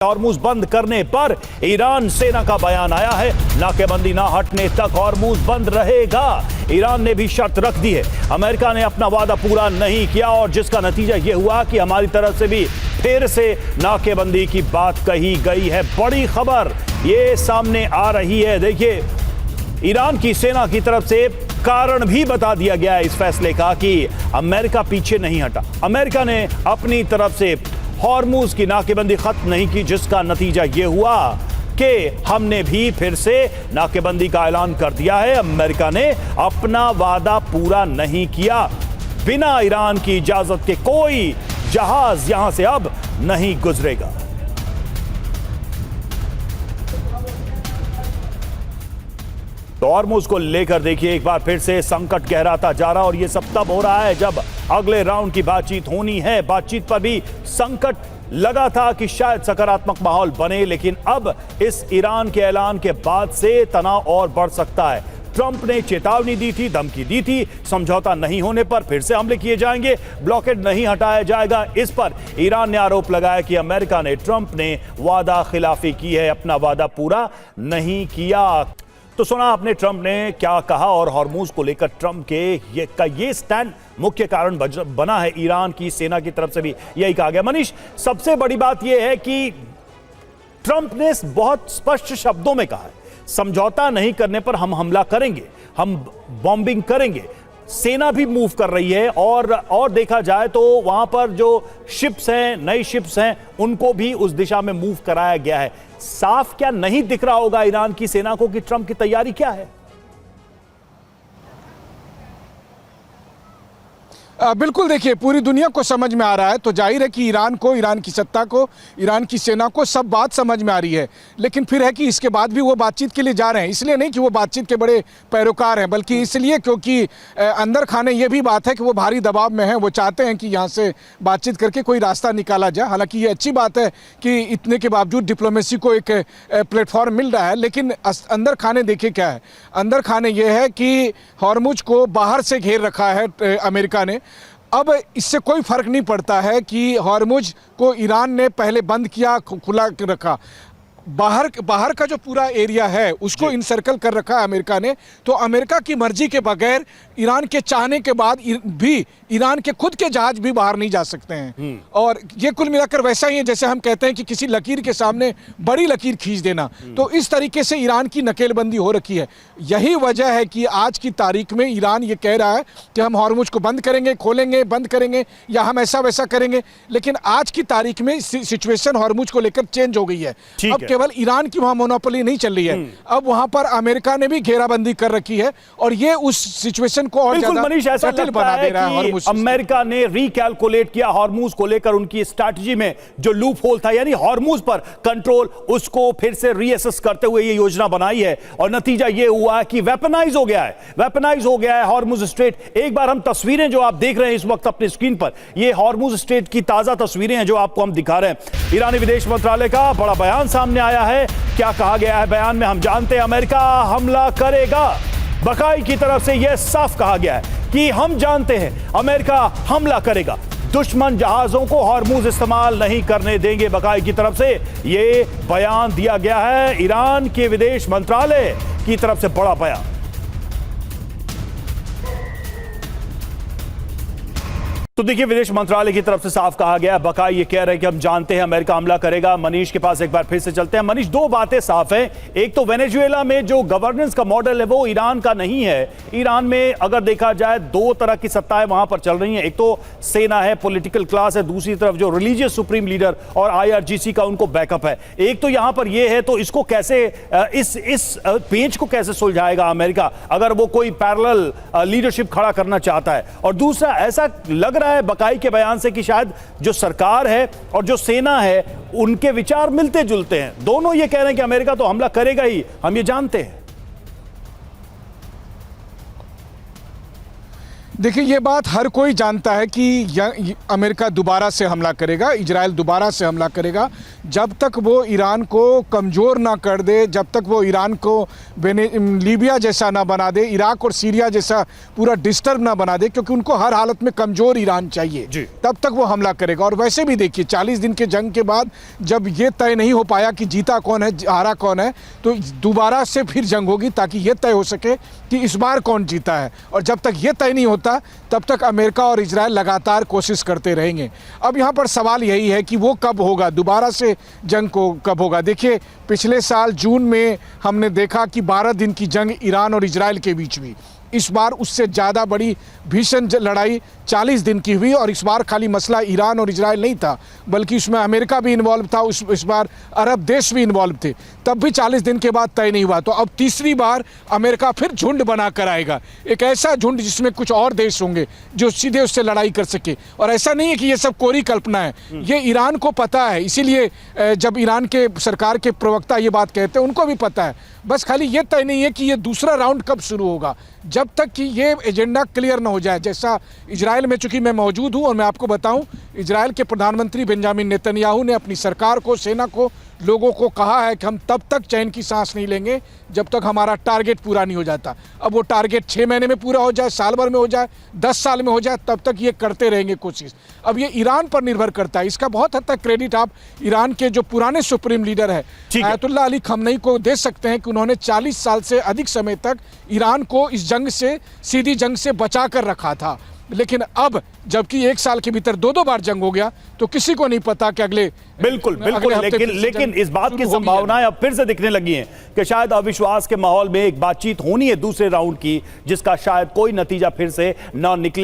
Hormuz बंद करने पर ईरान सेना का बयान आया है, नाकेबंदी ना हटने तक हॉर्मुज बंद रहेगा। ईरान ने भी शर्त रख दी है। अमेरिका ने अपना वादा पूरा नहीं किया और जिसका नतीजा यह हुआ कि हमारी तरफ से भी फिर से नाकेबंदी की बात कही गई है। बड़ी खबर ये सामने आ रही है। देखिए, ईरान की सेना की तरफ से कारण भी बता दिया गया है इस फैसले का कि अमेरिका पीछे नहीं हटा। अमेरिका ने अपनी तरफ से हॉर्मुज की नाकेबंदी खत्म नहीं की, जिसका नतीजा यह हुआ कि हमने भी फिर से नाकेबंदी का ऐलान कर दिया है। अमेरिका ने अपना वादा पूरा नहीं किया। बिना ईरान की इजाजत के कोई जहाज यहां से अब नहीं गुजरेगा। तो हॉर्मुज को लेकर देखिए एक बार फिर से संकट गहराता जा रहा, और यह सब तब हो रहा है जब अगले राउंड की बातचीत होनी है। बातचीत पर भी संकट लगा था कि शायद सकारात्मक माहौल बने, लेकिन अब इस ईरान के ऐलान के बाद से तनाव और बढ़ सकता है। ट्रंप ने चेतावनी दी थी, धमकी दी थी, समझौता नहीं होने पर फिर से हमले किए जाएंगे, ब्लॉकेड नहीं हटाया जाएगा। इस पर ईरान ने आरोप लगाया कि अमेरिका ने, ट्रंप ने वादा खिलाफी की है, अपना वादा पूरा नहीं किया। तो सुना आपने ट्रंप ने क्या कहा, और हॉर्मुज को लेकर ट्रंप के ये स्टैंड मुख्य कारण बना है। ईरान की सेना की तरफ से भी यही कहा गया। मनीष, सबसे बड़ी बात यह है कि ट्रंप ने बहुत स्पष्ट शब्दों में कहा है, समझौता नहीं करने पर हम हमला करेंगे, हम बॉम्बिंग करेंगे। सेना भी मूव कर रही है, और देखा जाए तो वहां पर जो शिप्स हैं, नई शिप्स हैं, उनको भी उस दिशा में मूव कराया गया है। साफ क्या नहीं दिख रहा होगा ईरान की सेना को कि ट्रंप की तैयारी क्या है? बिल्कुल, देखिए, पूरी दुनिया को समझ में आ रहा है, तो जाहिर है कि ईरान को, ईरान की सत्ता को, ईरान की सेना को सब बात समझ में आ रही है। लेकिन फिर है कि इसके बाद भी वो बातचीत के लिए जा रहे हैं। इसलिए नहीं कि वो बातचीत के बड़े पैरोकार हैं, बल्कि इसलिए क्योंकि अंदर खाने ये भी बात है कि वो भारी दबाव में हैं। वो चाहते हैं कि यहाँ से बातचीत करके कोई रास्ता निकाला जाए। हालांकि ये अच्छी बात है कि इतने के बावजूद डिप्लोमेसी को एक प्लेटफॉर्म मिल रहा है, लेकिन अंदर खाने देखिए क्या है। अंदर खाने ये है कि हॉर्मुज को बाहर से घेर रखा है अमेरिका ने। अब इससे कोई फर्क नहीं पड़ता है कि हॉर्मुज को ईरान ने पहले बंद किया, खुला रखा। बाहर का जो पूरा एरिया है उसको इनसर्कल कर रखा है अमेरिका ने। तो अमेरिका की मर्जी के बगैर, ईरान के चाहने के बाद भी ईरान के खुद के जहाज भी बाहर नहीं जा सकते हैं। और ये कुल मिलाकर वैसा ही है जैसे हम कहते हैं कि किसी लकीर के सामने बड़ी लकीर खींच देना। तो इस तरीके से ईरान की नकेलबंदी हो रखी है। यही वजह है कि आज की तारीख में ईरान ये कह रहा है कि हम हॉर्मुज को बंद करेंगे, खोलेंगे, बंद करेंगे, या हम ऐसा वैसा करेंगे। लेकिन आज की तारीख में सिचुएशन हॉर्मुज को लेकर चेंज हो गई है। अब केवल ईरान की वहां मोनोपोली नहीं चल रही है, अब वहां पर अमेरिका ने भी घेराबंदी कर रखी है, और ये उस सिचुएशन को और ज्यादा जटिल बना दे रहा है। अमेरिका ने रिकैलकुलेट किया हॉर्मुज को लेकर, उनकी स्ट्रैटेजी में जो लूप होल था, यानी हॉर्मुज पर कंट्रोल, उसको फिर से रीअसेस करते हुए ये योजना बनाई है। और नतीजा ये हुआ कि वेपनाइज हो गया है हॉर्मुज स्ट्रेट। एक बार हम तस्वीरें जो आप देख रहे हैं इस वक्त अपनी स्क्रीन पर, ये हॉर्मुज स्ट्रेट की ताजा तस्वीरें हैं जो आपको हम दिखा रहे हैं। ईरानी विदेश मंत्रालय का बड़ा बयान सामने आया है। क्या कहा गया है बयान में, हम जानते हैं। अमेरिका हमला करेगा। बकाई की तरफ से यह साफ कहा गया है कि हम जानते हैं अमेरिका हमला करेगा, दुश्मन जहाजों को हॉर्मुज इस्तेमाल नहीं करने देंगे। बकाई की तरफ से यह बयान दिया गया है, ईरान के विदेश मंत्रालय की तरफ से बड़ा बयान। तो देखिए, विदेश मंत्रालय की तरफ से साफ कहा गया, बकाई ये कह रहे हैं कि हम जानते हैं अमेरिका हमला करेगा। मनीष के पास एक बार फिर से चलते हैं। मनीष, दो बातें साफ हैं। एक तो वेनेजुएला में जो गवर्नेंस का मॉडल है वो ईरान का नहीं है। ईरान में अगर देखा जाए दो तरह की सत्ताएं वहां पर चल रही हैं। एक तो सेना है, पॉलिटिकल क्लास है, दूसरी तरफ जो रिलीजियस सुप्रीम लीडर और IRGC का उनको बैकअप है। एक तो यहां पर यह है, तो इसको कैसे, इस पेंच को कैसे सुलझाएगा अमेरिका अगर वो कोई पैरेलल लीडरशिप खड़ा करना चाहता है? और दूसरा, ऐसा लग रहा है बकाई के बयान से कि शायद जो सरकार है और जो सेना है उनके विचार मिलते जुलते हैं। दोनों ये कह रहे हैं कि अमेरिका तो हमला करेगा ही, हम ये जानते हैं। देखिए, ये बात हर कोई जानता है कि अमेरिका दोबारा से हमला करेगा, इजराइल दोबारा से हमला करेगा, जब तक वो ईरान को कमज़ोर ना कर दे, जब तक वो ईरान को लीबिया जैसा ना बना दे, इराक और सीरिया जैसा पूरा डिस्टर्ब ना बना दे, क्योंकि उनको हर हालत में कमज़ोर ईरान चाहिए, तब तक वो हमला करेगा। और वैसे भी देखिए 40 दिन के जंग के बाद जब ये तय नहीं हो पाया कि जीता कौन है हारा कौन है, तो दोबारा से फिर जंग होगी ताकि ये तय हो सके कि इस बार कौन जीता है। और जब तक ये तय नहीं होता तब तक अमेरिका और इजराइल लगातार कोशिश करते रहेंगे। अब यहाँ पर सवाल यही है कि वो कब होगा, दोबारा से जंग को कब होगा। देखिए पिछले साल जून में हमने देखा कि 12 दिन की जंग ईरान और इजराइल के बीच हुई। इस बार उससे ज़्यादा बड़ी भीषण लड़ाई 40 दिन की हुई, और इस बार खाली मसला ईरान और इजराइल नहीं था, बल्कि उसमें अमेरिका भी इन्वॉल्व था, इस बार अरब देश भी इन्वॉल्व थे। तब भी 40 दिन के बाद तय नहीं हुआ। तो अब तीसरी बार अमेरिका फिर झुंड बना कर आएगा, एक ऐसा झुंड जिसमें कुछ और देश होंगे जो सीधे उससे लड़ाई कर सके। और ऐसा नहीं है कि ये सब कोरी कल्पना है, ये ईरान को पता है। इसीलिए जब ईरान के सरकार के प्रवक्ता ये बात कहते हैं, उनको भी पता है, बस खाली ये तय नहीं है कि ये दूसरा राउंड कब शुरू होगा। जब तक कि ये एजेंडा क्लियर ना हो जाए, जैसा इजराइल में, चूंकि मैं मौजूद हूं और मैं आपको बताऊं, इजराइल के प्रधानमंत्री बेंजामिन नेतन्याहू ने अपनी सरकार को, सेना को, लोगों को कहा है कि हम तब तक चैन की सांस नहीं लेंगे जब तक हमारा टारगेट पूरा नहीं हो जाता। अब वो टारगेट 6 महीने में पूरा हो जाए, साल भर में हो जाए, 10 साल में हो जाए, तब तक ये करते रहेंगे कोशिश। अब ये ईरान पर निर्भर करता है। इसका बहुत हद तक क्रेडिट आप ईरान के जो पुराने सुप्रीम लीडर है आयतुल्लाह अली खमनई को दे सकते हैं कि उन्होंने 40 साल से अधिक समय तक ईरान को इस जंग से, सीधी जंग से बचा कर रखा था। लेकिन अब जबकि 1 साल के भीतर 2-2 बार जंग हो गया, तो किसी को नहीं पता कि अगले बिल्कुल लेकिन इस बात की संभावनाएं अब फिर से दिखने लगी हैं कि शायद अविश्वास के माहौल में एक बातचीत होनी है दूसरे राउंड की, जिसका शायद कोई नतीजा फिर से ना निकले।